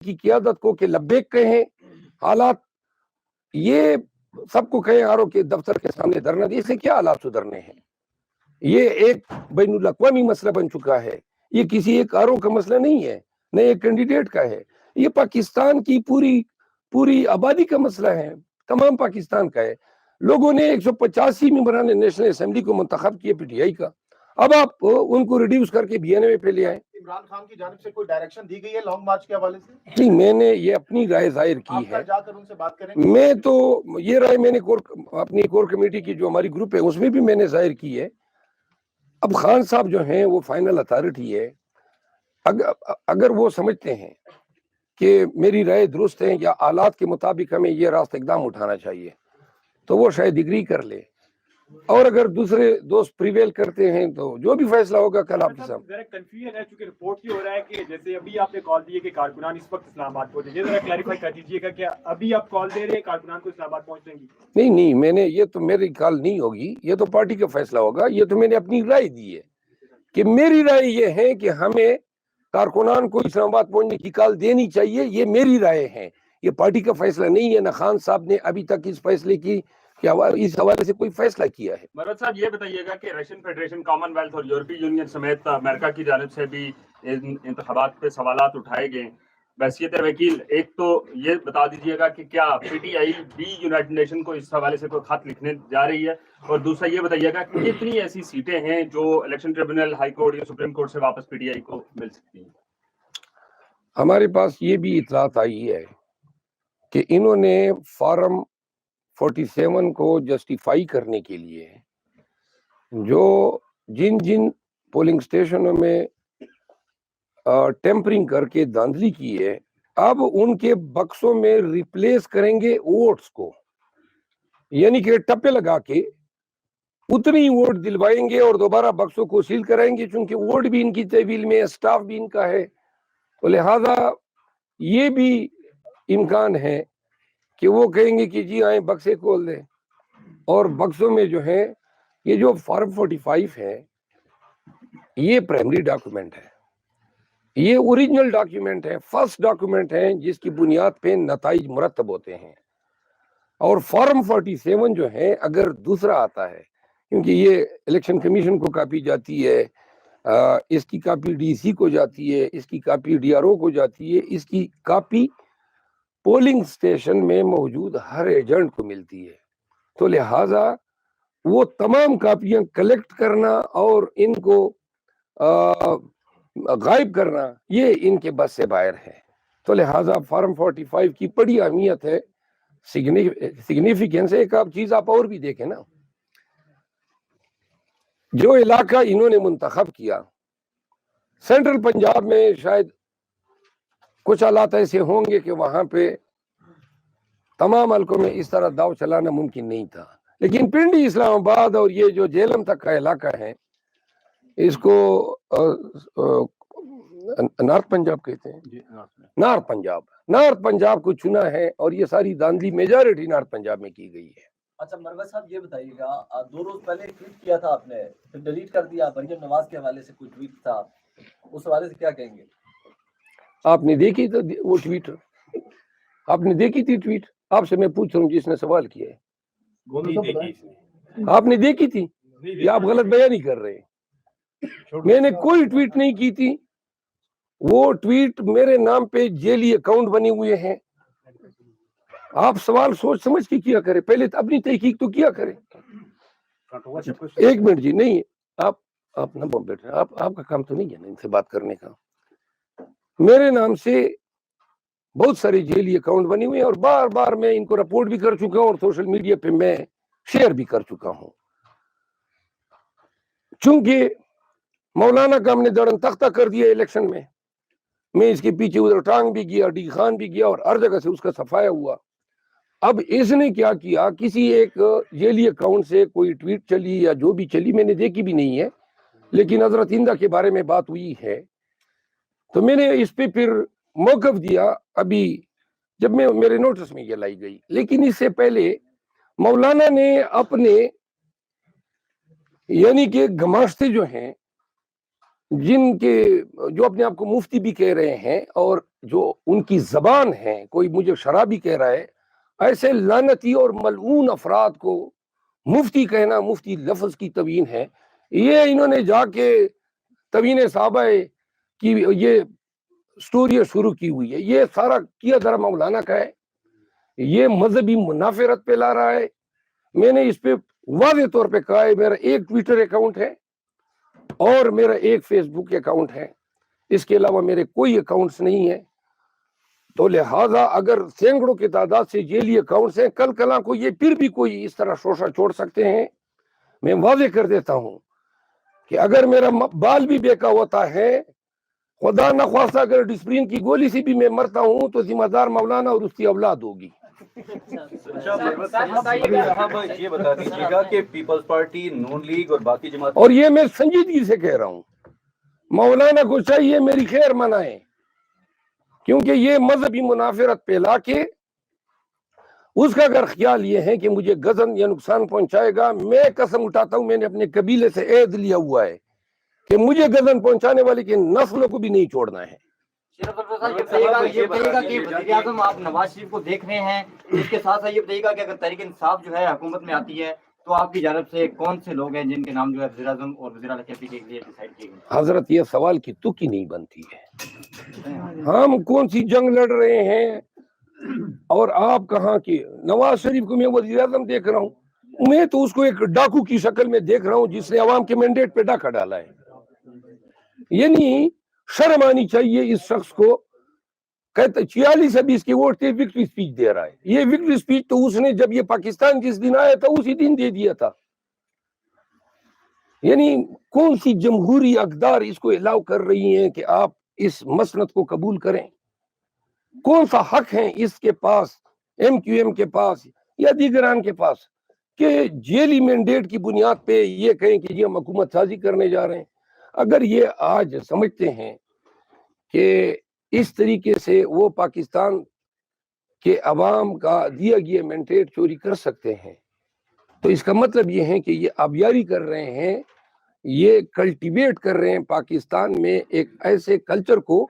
کی قیادت کو کہ لبیک کہیں، حالات یہ سب کو کہیں آر او کے دفتر کے سامنے دھرنا دے، اس سے کیا حالات سدھرنے ہیں؟ یہ ایک بین الاقوامی مسئلہ بن چکا ہے، یہ کسی ایک آر او کا مسئلہ نہیں ہے، نہ ایک کینڈیڈیٹ کا ہے، یہ پاکستان کی پوری آبادی کا مسئلہ ہے، تمام پاکستان کا ہے۔ لوگوں نے 185 ممبران نیشنل اسمبلی کو منتخب کیا پی ٹی آئی کا، اب آپ ان کو ریڈیوس کر کے بی این اے پہ لے آئیں۔ عمران خان کی جانب سے کوئی ڈائریکشن دی گئی ہے لانگ مارچ کے حوالے سے؟ نہیں، میں نے یہ اپنی رائے ظاہر کی ہے، جا کر ان سے بات کریں گے؟ میں تو یہ رائے میں نے اپنی کور کمیٹی کی جو ہماری گروپ ہے اس میں بھی میں نے ظاہر کی ہے۔ اب خان صاحب جو ہیں وہ فائنل اتھارٹی ہے، اگر وہ سمجھتے ہیں کہ میری رائے درست ہے یا حالات کے مطابق ہمیں یہ راست اقدام اٹھانا چاہیے تو وہ شاید اگری کر لے، اور اگر دوسرے دوست پریویل کرتے ہیں تو جو بھی فیصلہ ہوگا کل آپ کے سامنے۔ ذرا کنفیوژن ہے چونکہ رپورٹ یہ ہو رہا ہے کہ جیسے ابھی آپ نے کال دی ہے کہ کارکنان اس وقت اسلام آباد پہنچے، یہ ذرا کلیریفائی کر دیجیے گا کہ ابھی آپ کال دے رہے ہیں کارکنان کو اسلام آباد پہنچنے کی؟ نہیں، میں نے یہ تو میری کال نہیں ہوگی، یہ تو پارٹی کا فیصلہ ہوگا، یہ تو میں نے اپنی رائے دی ہے کہ میری رائے یہ ہے کہ ہمیں کارکنان کو اسلام آباد پہنچنے کی کال دینی چاہیے، یہ میری رائے ہے، یہ پارٹی کا فیصلہ نہیں ہے، نہ خان صاحب نے ابھی تک اس فیصلے کی اس حوالے سے کوئی فیصلہ کیا ہے۔ مروت صاحب یہ بتائیے گا کہ رشین فیڈریشن، کامن ویلتھ اور یورپی یونین سمیت امریکہ کی جانب سے بھی انتخابات پہ سوالات اٹھائے گئے، بحیثیت وکیل ایک تو یہ بتا دیجیے گا کہ کیا پی ٹی آئی بھی یونائیٹڈ نیشن کو اس حوالے سے کوئی خط لکھنے جا رہی ہے، اور دوسرا یہ بتائیے گا کہ کتنی ایسی سیٹیں ہیں جو الیکشن ٹریبونل، ہائی کورٹ یا سپریم کورٹ سے واپس پی ٹی آئی کو مل سکتی ہیں؟ ہمارے پاس یہ بھی اطلاعات آئی ہے کہ انہوں نے فارم 47 کو جسٹیفائی کرنے کے لیے جو جن پولنگ سٹیشنوں میں ٹیمپرنگ کر کے دھاندلی کی ہے، اب ان کے بکسوں میں ریپلیس کریں گے ووٹس کو، یعنی کہ ٹپے لگا کے اتنی ووٹ دلوائیں گے اور دوبارہ بکسوں کو سیل کرائیں گے، چونکہ ووٹ بھی ان کی تحویل میں، سٹاف بھی ان کا ہے، تو لہذا یہ بھی امکان ہے کہ وہ کہیں گے کہ جی آئیں بکسے کھول دیں، اور بکسوں میں جو ہے یہ جو فارم 45 ہے یہ پرائمری ڈاکیومنٹ ہے، یہ اوریجنل ڈاکیومنٹ ہے، فرسٹ ڈاکیومنٹ ہے جس کی بنیاد پہ نتائج مرتب ہوتے ہیں، اور فارم 47 جو ہے اگر دوسرا آتا ہے، کیونکہ یہ الیکشن کمیشن کو کاپی جاتی ہے، اس کی کاپی ڈی سی کو جاتی ہے، اس کی کاپی ڈی آر او کو جاتی ہے، اس کی کاپی پولنگ سٹیشن میں موجود ہر ایجنٹ کو ملتی ہے، تو لہذا وہ تمام کاپیاں کلیکٹ کرنا اور ان کو غائب کرنا یہ ان کے بس سے باہر ہے، تو لہذا فارم 45 کی بڑی اہمیت ہے، سگنیفیکنس ہے۔ ایک چیز آپ اور بھی دیکھیں نا، جو علاقہ انہوں نے منتخب کیا سینٹرل پنجاب میں، شاید کچھ حالات ایسے ہوں گے کہ وہاں پہ تمام حلقوں میں اس طرح داؤ چلانا ممکن نہیں تھا، لیکن پنڈی، اسلام آباد اور یہ جو جہلم تک کا علاقہ ہے، اس کو نارتھ پنجاب کہتے ہیں، نارتھ پنجاب کو چنا ہے، اور یہ ساری داندلی میجارٹی نارتھ پنجاب میں کی گئی ہے۔ اچھا مروت صاحب یہ بتائیے گا، 2 روز پہلے ٹویٹ کیا تھا آپ نے، پھر ڈیلیٹ کر دیا، مریم نواز کے حوالے سے کوئی ٹویٹ تھا، اس حوالے سے کیا کہیں گے؟ آپ نے دیکھی تو وہ ٹویٹ، آپ نے دیکھی تھی ٹویٹ؟ آپ سے میں پوچھ رہا ہوں جس نے سوال کیا ہے، آپ نے دیکھی تھی یا آپ غلط بیان نہیں کر رہے؟ میں نے کوئی ٹویٹ نہیں کی تھی، وہ ٹویٹ میرے نام پہ جیلی اکاؤنٹ بنے ہوئے ہیں۔ آپ سوال سوچ سمجھ کے کیا کریں، پہلے اپنی تحقیق تو کیا کریں۔ ایک منٹ جی، نہیں آپ نہ بیٹھ رہے، آپ کا کام تو نہیں ہے نا ان سے بات کرنے کا۔ میرے نام سے بہت سارے جیلی اکاؤنٹ بنے ہوئے ہیں، اور بار بار میں ان کو رپورٹ بھی کر چکا ہوں، اور سوشل میڈیا پہ میں شیئر بھی کر چکا ہوں۔ چونکہ مولانا کا ہم نے دڑن تختہ کر دیا الیکشن میں اس کے پیچھے ادھر ٹانگ بھی گیا، ڈی خان بھی گیا، اور ہر جگہ سے اس کا صفایا ہوا۔ اب اس نے کیا کیا، کسی ایک جیلی اکاؤنٹ سے کوئی ٹویٹ چلی یا جو بھی چلی، میں نے دیکھی بھی نہیں ہے، لیکن حضرت ہندہ کے بارے میں بات ہوئی ہے، تو میں نے اس پہ پھر موقف دیا ابھی جب میں میرے نوٹس میں یہ لائی گئی۔ لیکن اس سے پہلے مولانا نے اپنے یعنی کہ گماشتے جو ہیں جن کے جو اپنے آپ کو مفتی بھی کہہ رہے ہیں اور جو ان کی زبان ہے، کوئی مجھے شرابی کہہ رہا ہے، ایسے لعنتی اور ملعون افراد کو مفتی کہنا، مفتی لفظ کی توہین ہے. یہ انہوں نے جا کے توہین صحابہ کی یہ سٹوری شروع کی ہوئی ہے. یہ سارا کیا درا مولانا کا ہے. یہ مذہبی منافرت پہ لا رہا ہے. میں نے اس پہ واضح طور پہ کہا ہے میرا ایک ٹویٹر اکاؤنٹ ہے اور میرا ایک فیس بک اکاؤنٹ ہے، اس کے علاوہ میرے کوئی اکاؤنٹس نہیں ہیں. تو لہٰذا اگر سینکڑوں کی تعداد سے جیلی اکاؤنٹس ہیں، کل کلاں کو یہ پھر بھی کوئی اس طرح شوشہ چھوڑ سکتے ہیں. میں واضح کر دیتا ہوں کہ اگر میرا بال بھی بیکا ہوتا ہے، خدا نخواستہ اگر ڈسپرین کی گولی سے بھی میں مرتا ہوں تو ذمہ دار مولانا اور اس کی اولاد ہوگی. صاحب یہ بتا دیجیے گا کہ پیپلز پارٹی، نون لیگ اور باقی جماعت، اور یہ میں سنجیدگی سے کہہ رہا ہوں، مولانا کو چاہیے میری خیر منائیں، کیونکہ یہ مذہبی منافرت پھیلا کے اس کا اگر خیال یہ ہے کہ مجھے غضن یا نقصان پہنچائے گا، میں قسم اٹھاتا ہوں، میں نے اپنے قبیلے سے عہد لیا ہوا ہے کہ مجھے غضن پہنچانے والے کی نسلوں کو بھی نہیں چھوڑنا ہے. یہ بتائیے گا کہ وزیر اعظم آپ نواز شریف کو دیکھ رہے ہیں، اس کے ساتھ ساتھ یہ بتائیے گا کہ اگر تحریک انصاف جو ہے حکومت میں آتی ہے تو آپ کی جانب سے کون سے لوگ ہیں جن کے نام جو ہے وزیر اعظم اور وزیر اعلیٰ کے لیے ڈیسائیڈ کیے گئے؟ حضرت یہ سوال کی تک ہی نہیں بنتی ہے. ہم کون سی جنگ لڑ رہے ہیں اور آپ کہاں کی؟ نواز شریف کو میں وزیر اعظم دیکھ رہا ہوں، میں تو اس کو ایک ڈاکو کی شکل میں دیکھ رہا ہوں جس نے عوام کے مینڈیٹ پہ ڈاکہ ڈالا ہے. یعنی شرم آنی چاہیے اس شخص کو. کہتے 46 ابھی اس کے ووٹ تھے، وکٹری سپیچ دے رہا ہے. یہ وکٹری سپیچ تو اس نے جب یہ پاکستان جس دن آیا تھا اسی دن دے دیا تھا. یعنی کون سی جمہوری اقدار اس کو الاؤ کر رہی ہیں کہ آپ اس مسند کو قبول کریں؟ کون سا حق ہے اس کے پاس، ایم کیو ایم کے پاس یا دیگران کے پاس، کہ جیلی مینڈیٹ کی بنیاد پہ یہ کہیں کہ یہ ہم حکومت سازی کرنے جا رہے ہیں؟ اگر یہ آج سمجھتے ہیں کہ اس طریقے سے وہ پاکستان کے عوام کا دیا گیا مینڈیٹ چوری کر سکتے ہیں تو اس کا مطلب یہ ہے کہ یہ آبیاری کر رہے ہیں، یہ کلٹیویٹ کر رہے ہیں پاکستان میں ایک ایسے کلچر کو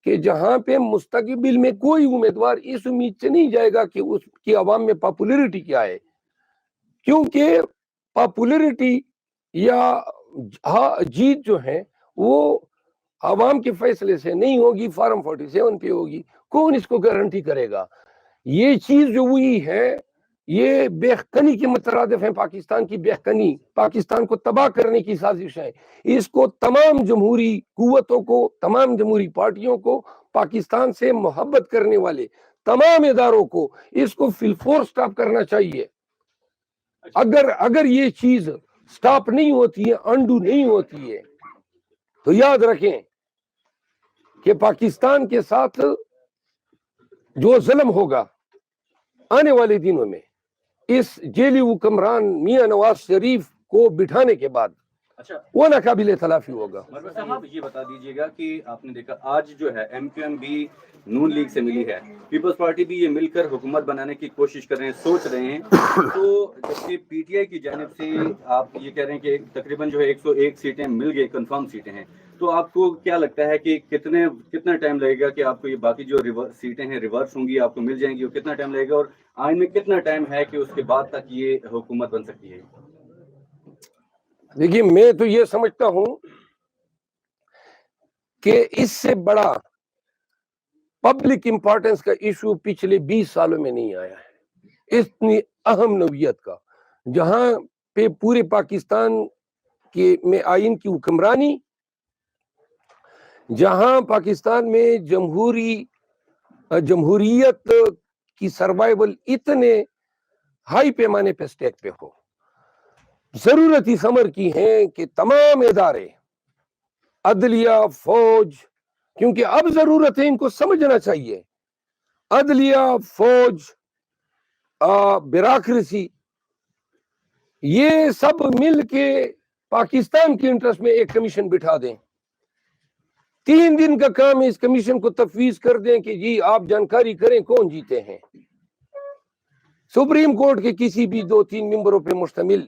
کہ جہاں پہ مستقبل میں کوئی امیدوار اس امید سے نہیں جائے گا کہ اس کی عوام میں پاپولیرٹی کیا ہے، کیونکہ پاپولیرٹی یا جیت جو ہے وہ عوام کے فیصلے سے نہیں ہوگی، فارم 47 پہ ہوگی. کون اس کو گارنٹی کرے گا؟ یہ چیز جو ہوئی ہے یہ بےخنی کے مترادف ہیں. پاکستان کی بےخنی، پاکستان کو تباہ کرنے کی سازش ہے. اس کو تمام جمہوری قوتوں کو، تمام جمہوری پارٹیوں کو، پاکستان سے محبت کرنے والے تمام اداروں کو اس کو فی الفور سٹاپ کرنا چاہیے. اگر یہ چیز سٹاپ نہیں ہوتی ہے، انڈو نہیں ہوتی ہے، تو یاد رکھیں کہ پاکستان کے ساتھ جو ظلم ہوگا آنے والے دنوں میں اس جیلی حکمران میاں نواز شریف کو بٹھانے کے بعد وہ ناقابل تلافی ہوگا. صاحب یہ بتا دیجیے گا کہ آپ نے دیکھا آج جو ہے ایم کیو ایم بھی نون لیگ سے ملی ہے، پیپلز پارٹی بھی یہ مل کر حکومت بنانے کی کوشش کر رہے ہیں، سوچ رہے ہیں، تو جبکہ پی ٹی آئی کی جانب سے آپ یہ کہہ رہے ہیں کہ تقریباً جو ہے 101 سیٹیں مل گئی، کنفرم سیٹیں ہیں، تو آپ کو کیا لگتا ہے کہ کتنا ٹائم لگے گا کہ آپ کو یہ باقی جو سیٹیں ہیں ریورس ہوں گی، آپ کو مل جائیں گی، اور کتنا ٹائم لگے گا، اور آئین میں کتنا ٹائم ہے کہ اس کے بعد تک یہ حکومت بن سکتی ہے؟ دیکھیے میں تو یہ سمجھتا ہوں کہ اس سے بڑا پبلک امپورٹنس کا ایشو پچھلے 20 سالوں میں نہیں آیا ہے، اتنی اہم نوعیت کا، جہاں پہ پورے پاکستان کے میں آئین کی حکمرانی، جہاں پاکستان میں جمہوریت کی سروائیول اتنے ہائی پیمانے پہ سٹیک پہ ہو. ضرورت اس امر کی ہے کہ تمام ادارے، عدلیہ، فوج، کیونکہ اب ضرورت ہے، ان کو سمجھنا چاہیے، عدلیہ، فوج، بیوروکریسی، یہ سب مل کے پاکستان کے انٹرسٹ میں ایک کمیشن بٹھا دیں. 3 دن کا کام ہے، اس کمیشن کو تفویض کر دیں کہ جی آپ جانکاری کریں کون جیتے ہیں. سپریم کورٹ کے کسی بھی 2-3 ممبروں پہ مشتمل